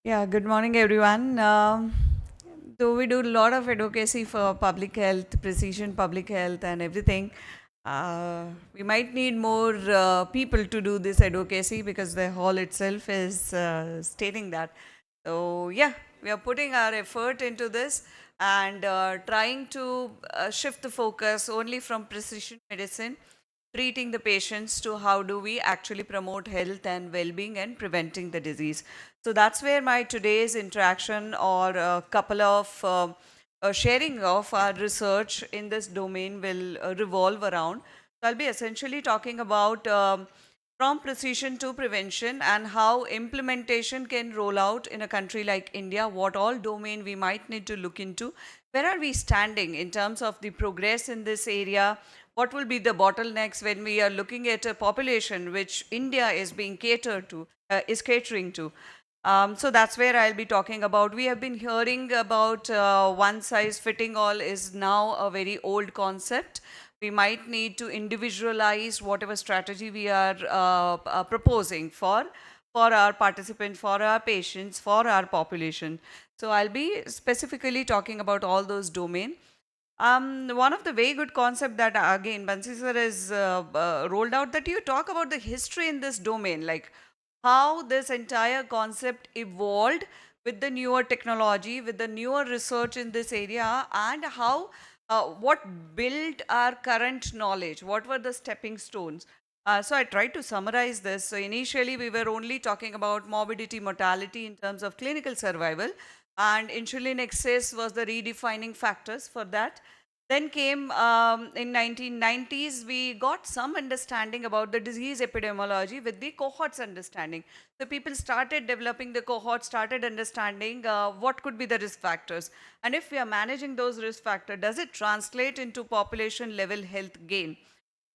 Yeah, good morning, everyone. Though we do a lot of advocacy for public health, precision public health, and everything, we might need more people to do this advocacy because the hall itself is stating that. So, yeah, we are putting our effort into this and trying to shift the focus only from precision medicine, treating the patients, to how do we actually promote health and well-being and preventing the disease. So that's where my today's interaction or a couple of sharing of our research in this domain will revolve around. So I'll be essentially talking about from precision to prevention and how implementation can roll out in a country like India, what all domain we might need to look into, where are we standing in terms of the progress in this area, what will be the bottlenecks when we are looking at a population which India is being catered to, is catering to. So that's where I'll be talking about. We have been hearing about one size fitting all is now a very old concept. We might need to individualize whatever strategy we are proposing for our participants, for our patients, for our population. So I'll be specifically talking about all those domains. One of the very good concept that again Bansi sir has rolled out, that you talk about the history in this domain, like how this entire concept evolved with the newer technology, with the newer research in this area, and how what built our current knowledge, what were the stepping stones. So I tried to summarize this. So initially we were only talking about morbidity, mortality in terms of clinical survival, and insulin excess was the redefining factors for that. Then came in 1990s, we got some understanding about the disease epidemiology with the cohorts understanding. So people started developing the cohorts, started understanding what could be the risk factors. And if we are managing those risk factors, does it translate into population level health gain?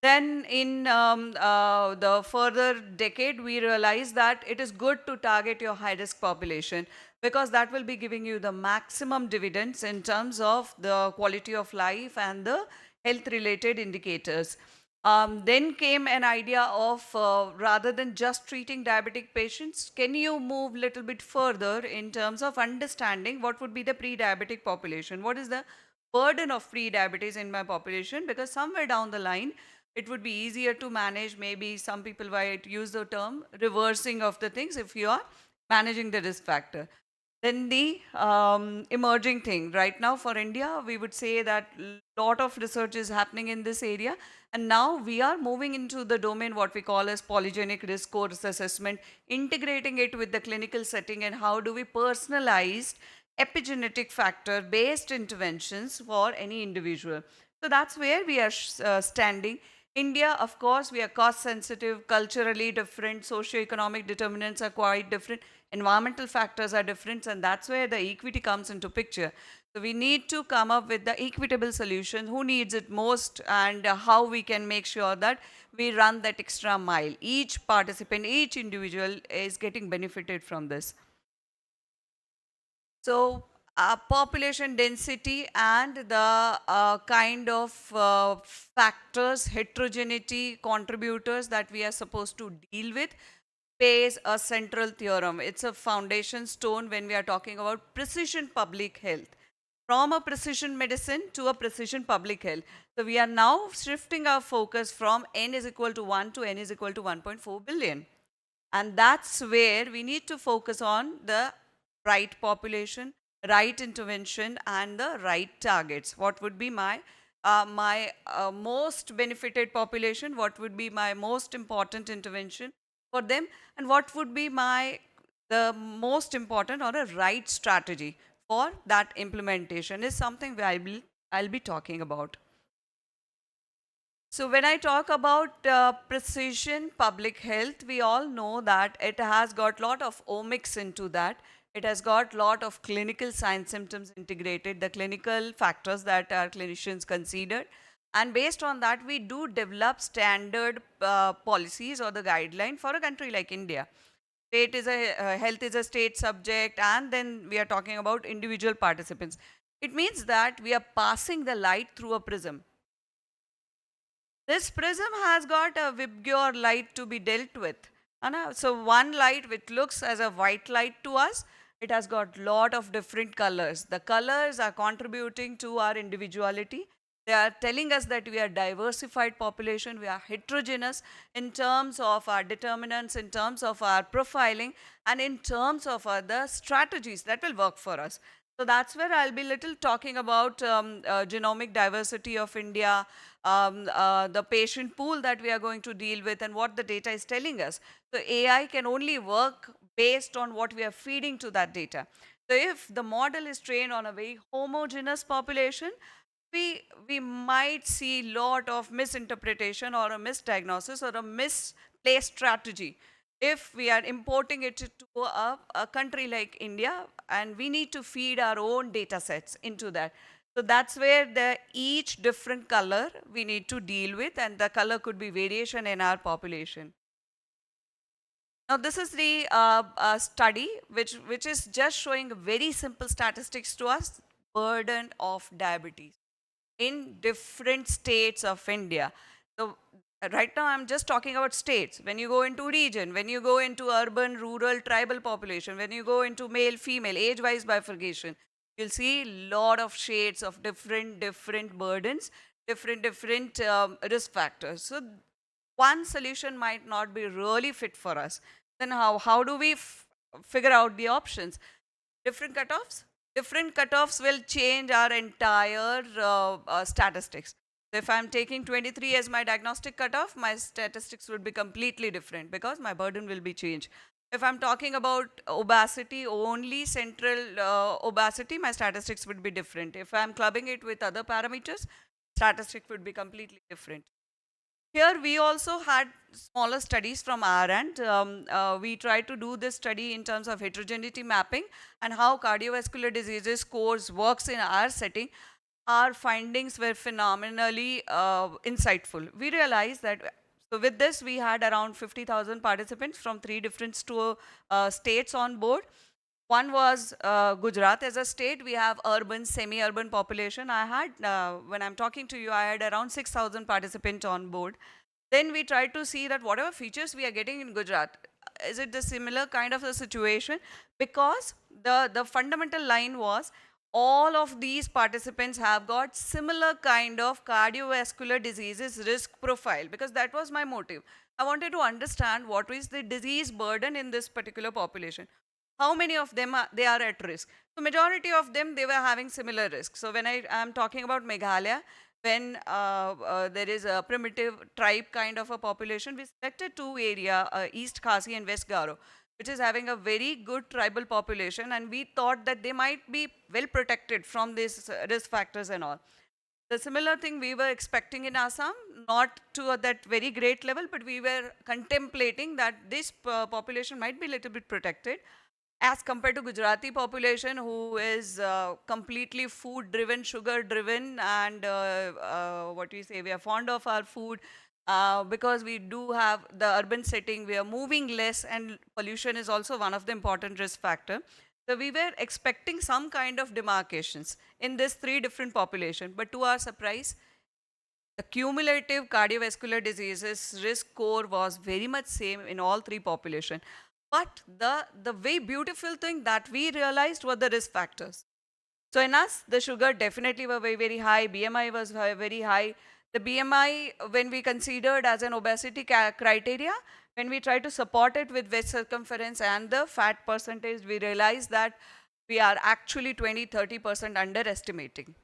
Then in the further decade, we realized that it is good to target your high risk population because that will be giving you the maximum dividends in terms of the quality of life and the health related indicators. Then came an idea of rather than just treating diabetic patients, can you move a little bit further in terms of understanding what would be the pre-diabetic population? What is the burden of pre-diabetes in my population? Because somewhere down the line, it would be easier to manage. Maybe some people might use the term reversing of the things if you are managing the risk factor. Then the emerging thing right now for India, we would say that lot of research is happening in this area, and now we are moving into the domain what we call as polygenic risk course assessment, integrating it with the clinical setting, and how do we personalize epigenetic factor based interventions for any individual. So that's where we are standing. India, of course, we are cost sensitive, culturally different, socio-economic determinants are quite different, environmental factors are different, and that's where the equity comes into picture. So we need to come up with the equitable solution, who needs it most, and how we can make sure that we run that extra mile. Each participant, each individual is getting benefited from this. So, population density and the kind of factors, heterogeneity, contributors that we are supposed to deal with plays a central theorem. It's a foundation stone when we are talking about precision public health. From a precision medicine to a precision public health. So we are now shifting our focus from n is equal to 1 to n is equal to 1.4 billion. And that's where we need to focus on the right population, right intervention, and the right targets. What would be my most benefited population? What would be my most important intervention for them? And what would be my the most important or a right strategy for that implementation is something I'll be talking about. So when I talk about precision public health, we all know that it has got lot of omics into that. It has got lot of clinical sign symptoms integrated, the clinical factors that our clinicians considered. And based on that, we do develop standard policies or the guideline for a country like India. State is a health is a state subject, and then we are talking about individual participants. It means that we are passing the light through a prism. This prism has got a Vibgyor light to be dealt with. So one light which looks as a white light to us, It has got lot of different colors. The colors are contributing to our individuality. They are telling us that we are diversified population, we are heterogeneous in terms of our determinants, in terms of our profiling, and in terms of other strategies that will work for us. So that's where I'll be little talking about genomic diversity of India, the patient pool that we are going to deal with, and what the data is telling us. So AI can only work based on what we are feeding to that data. So if the model is trained on a very homogeneous population, we might see lot of misinterpretation or a misdiagnosis or a misplaced strategy if we are importing it to a country like India, and we need to feed our own data sets into that. So that's where the each different color we need to deal with, and the color could be variation in our population. Now, this is the study which is just showing very simple statistics to us, burden of diabetes in different states of India. So, right now I'm just talking about states. When you go into region, when you go into urban, rural, tribal population, when you go into male, female, age-wise bifurcation, you'll see lot of shades of different burdens, different risk factors. So, one solution might not be really fit for us. Then how do we figure out the options? Different cutoffs? Different cutoffs will change our entire statistics. So if I'm taking 23 as my diagnostic cutoff, my statistics would be completely different because my burden will be changed. If I'm talking about obesity, only central obesity, my statistics would be different. If I'm clubbing it with other parameters, statistics would be completely different. Here we also had smaller studies from our end. We tried to do this study in terms of heterogeneity mapping and how cardiovascular diseases scores works in our setting. Our findings were phenomenally insightful. We realized that, so with this we had around 50,000 participants from 3 different states on board. One was Gujarat as a state. We have urban, semi-urban population. I had, when I'm talking to you, I had around 6,000 participants on board. Then we tried to see that whatever features we are getting in Gujarat, is it the similar kind of a situation? Because the fundamental line was all of these participants have got similar kind of cardiovascular diseases risk profile, because that was my motive. I wanted to understand what is the disease burden in this particular population. How many of them they are at risk? So majority of them, they were having similar risks. So when I am talking about Meghalaya, when there is a primitive tribe kind of a population, we selected 2 area, East Khasi and West Garo, which is having a very good tribal population, and we thought that they might be well protected from these risk factors and all. The similar thing we were expecting in Assam, not to that very great level, but we were contemplating that this population might be a little bit protected as compared to Gujarati population, who is completely food driven, sugar driven, and what we say, we are fond of our food because we do have the urban setting, we are moving less, and pollution is also one of the important risk factor. So we were expecting some kind of demarcations in this 3 different population, but to our surprise, the cumulative cardiovascular diseases risk score was very much same in all 3 population. But the very beautiful thing that we realized were the risk factors. So in us, the sugar definitely were very, very high. BMI was very high. The BMI, when we considered as an obesity criteria, when we try to support it with waist circumference and the fat percentage, we realized that we are actually 20-30% underestimating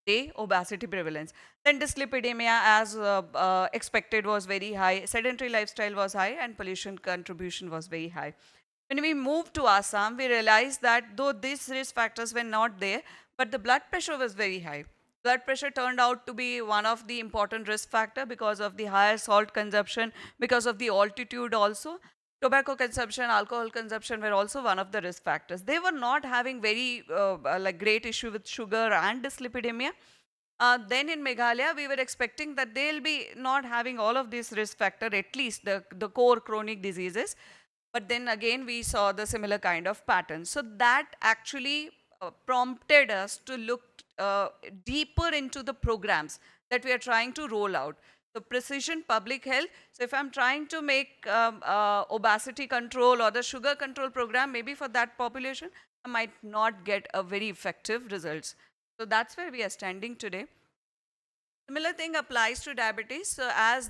the obesity prevalence. Then dyslipidemia, as expected, was very high. Sedentary lifestyle was high, and pollution contribution was very high. When we moved to Assam, we realized that though these risk factors were not there, but the blood pressure was very high. Blood pressure turned out to be one of the important risk factor because of the higher salt consumption, because of the altitude also. Tobacco consumption, alcohol consumption were also one of the risk factors. They were not having very like great issue with sugar and dyslipidemia. Then in Meghalaya, we were expecting that they'll be not having all of these risk factor, at least the core chronic diseases. But then again, we saw the similar kind of pattern. So that actually prompted us to look deeper into the programs that we are trying to roll out. So precision public health. So if I'm trying to make obesity control or the sugar control program, maybe for that population, I might not get a very effective results. So that's where we are standing today. Similar thing applies to diabetes. So as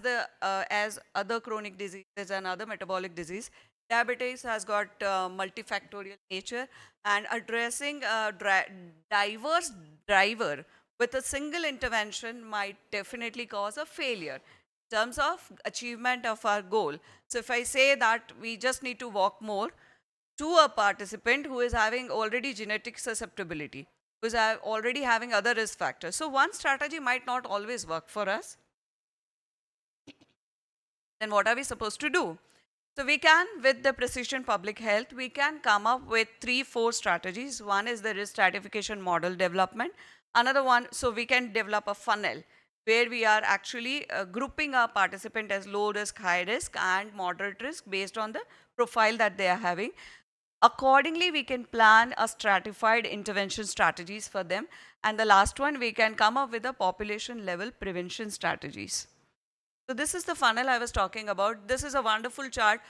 other chronic diseases and other metabolic disease, diabetes has got multifactorial nature, and addressing a diverse driver with a single intervention might definitely cause a failure in terms of achievement of our goal. So if I say that we just need to walk more, to a participant who is having already genetic susceptibility, who is already having other risk factors. So one strategy might not always work for us. Then what are we supposed to do? So we can, with the precision public health, we can come up with 3-4 strategies. One is the risk stratification model development. Another one, so we can develop a funnel where we are actually grouping our participant as low risk, high risk and moderate risk based on the profile that they are having. Accordingly, we can plan a stratified intervention strategies for them. And the last one, we can come up with a population level prevention strategies. So this is the funnel I was talking about. This is a wonderful chart,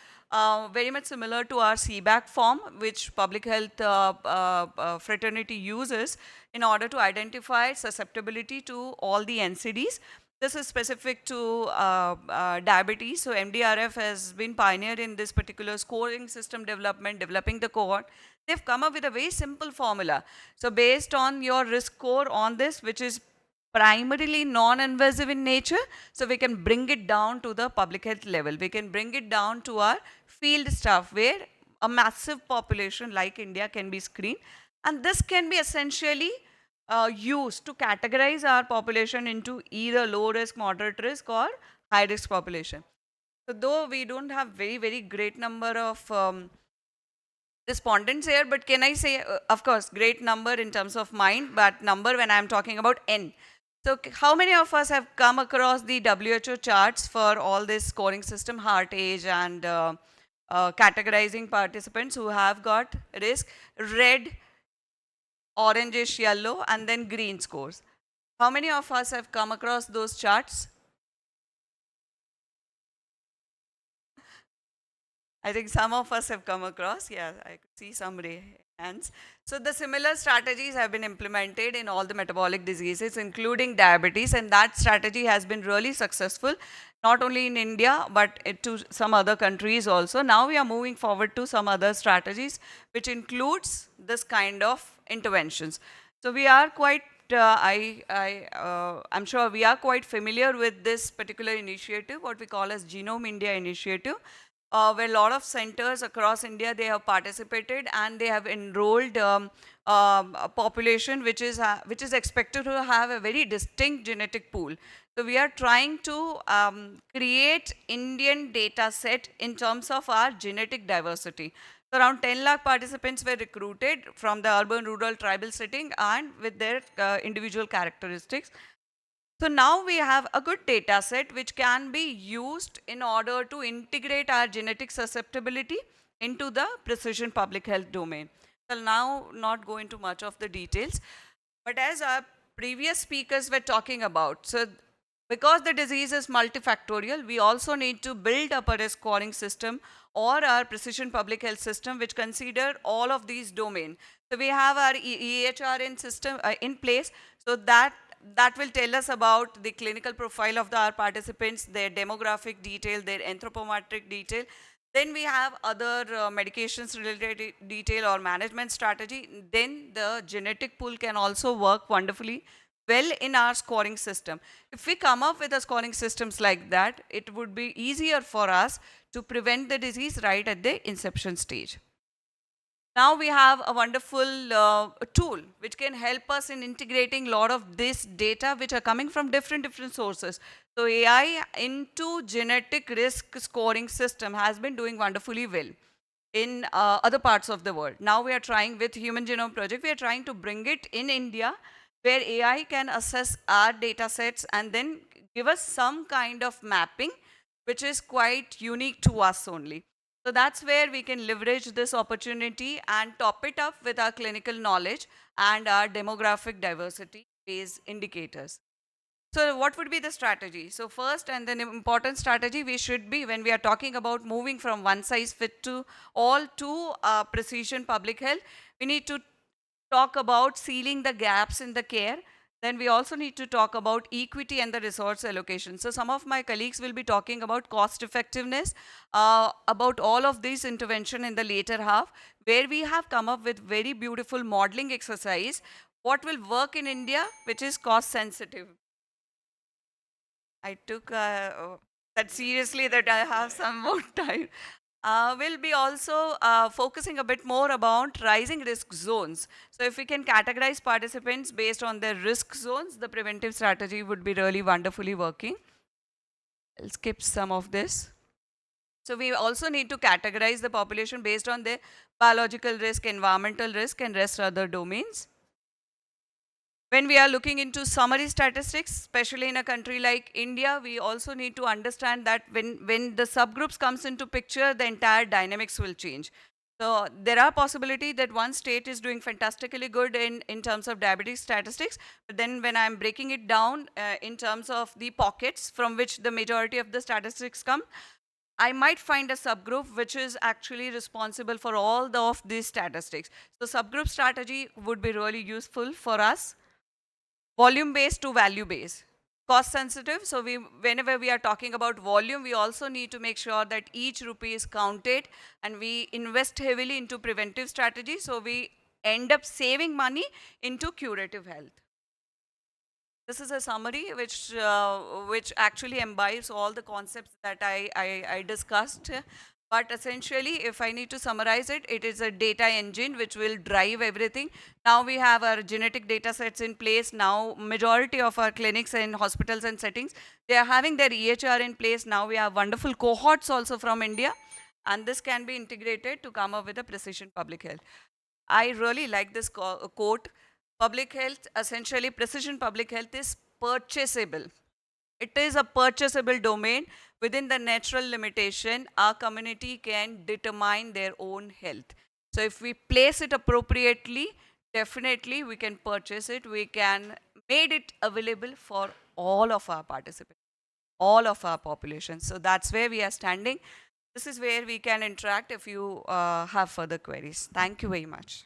very much similar to our CBAC form, which public health fraternity uses in order to identify susceptibility to all the NCDs. This is specific to diabetes. So MDRF has been pioneered in this particular scoring system development, developing the cohort. They've come up with a very simple formula. So based on your risk score on this, which is primarily non-invasive in nature, so we can bring it down to the public health level. We can bring it down to our field staff where a massive population like India can be screened. And this can be essentially used to categorize our population into either low risk, moderate risk or high risk population. So though we don't have very great number of respondents here, but can I say, of course, great number in terms of mind, but number when I'm talking about N. So how many of us have come across the WHO charts for all this scoring system, heart age and categorizing participants who have got risk, red, orangish, yellow and then green scores? How many of us have come across those charts? I think some of us have come across. Yeah, I could see some hands. So the similar strategies have been implemented in all the metabolic diseases, including diabetes, and that strategy has been really successful, not only in India, but to some other countries also. Now we are moving forward to some other strategies, which includes this kind of interventions. So we are quite I'm sure we are quite familiar with this particular initiative, what we call as Genome India initiative, where a lot of centers across India, they have participated and they have enrolled a population which is expected to have a very distinct genetic pool. So we are trying to create Indian data set in terms of our genetic diversity. So around 10 lakh participants were recruited from the urban, rural, tribal setting and with their individual characteristics. So now we have a good data set which can be used in order to integrate our genetic susceptibility into the precision public health domain. I'll now not go into much of the details, but as our previous speakers were talking about, so because the disease is multifactorial, we also need to build up a risk scoring system or our precision public health system which consider all of these domains. So we have our EHR in place, so that will tell us about the clinical profile of our participants, their demographic detail, their anthropometric detail. Then we have other medications related detail or management strategy. Then the genetic pool can also work wonderfully well in our scoring system. If we come up with a scoring systems like that, it would be easier for us to prevent the disease right at the inception stage. Now we have a wonderful tool which can help us in integrating a lot of this data which are coming from different sources. So AI into genetic risk scoring system has been doing wonderfully well in other parts of the world. Now we are trying with Human Genome Project, we are trying to bring it in India where AI can assess our data sets and then give us some kind of mapping which is quite unique to us only. So that's where we can leverage this opportunity and top it up with our clinical knowledge and our demographic diversity based indicators. So what would be the strategy? So first and then important strategy we should be, when we are talking about moving from one size fit to all to precision public health, we need to talk about sealing the gaps in the care. Then we also need to talk about equity and the resource allocation. So some of my colleagues will be talking about cost effectiveness, about all of these intervention in the later half, where we have come up with very beautiful modeling exercise, what will work in India, which is cost sensitive. I took that seriously that I have some more time. We'll be also focusing a bit more about rising risk zones. So if we can categorize participants based on their risk zones, the preventive strategy would be really wonderfully working. I'll skip some of this. So we also need to categorize the population based on their biological risk, environmental risk, and rest other domains. When we are looking into summary statistics, especially in a country like India, we also need to understand that when the subgroups comes into picture, the entire dynamics will change. So there are possibility that one state is doing fantastically good in terms of diabetes statistics, but then when I'm breaking it down in terms of the pockets from which the majority of the statistics come, I might find a subgroup which is actually responsible for all of these statistics. So subgroup strategy would be really useful for us. Volume based to value based, cost sensitive. So whenever we are talking about volume, we also need to make sure that each rupee is counted, and we invest heavily into preventive strategy, so we end up saving money into curative health. This is a summary which actually imbibes all the concepts that I discussed. But essentially, if I need to summarize it, it is a data engine which will drive everything. Now we have our genetic data sets in place. Now majority of our clinics and hospitals and settings, they are having their EHR in place. Now we have wonderful cohorts also from India. And this can be integrated to come up with a precision public health. I really like this quote. Public health, essentially precision public health is purchasable. It is a purchasable domain. Within the natural limitation, our community can determine their own health. So if we place it appropriately, definitely we can purchase it. We can made it available for all of our participants, all of our population. So that's where we are standing. This is where we can interact if you have further queries. Thank you very much.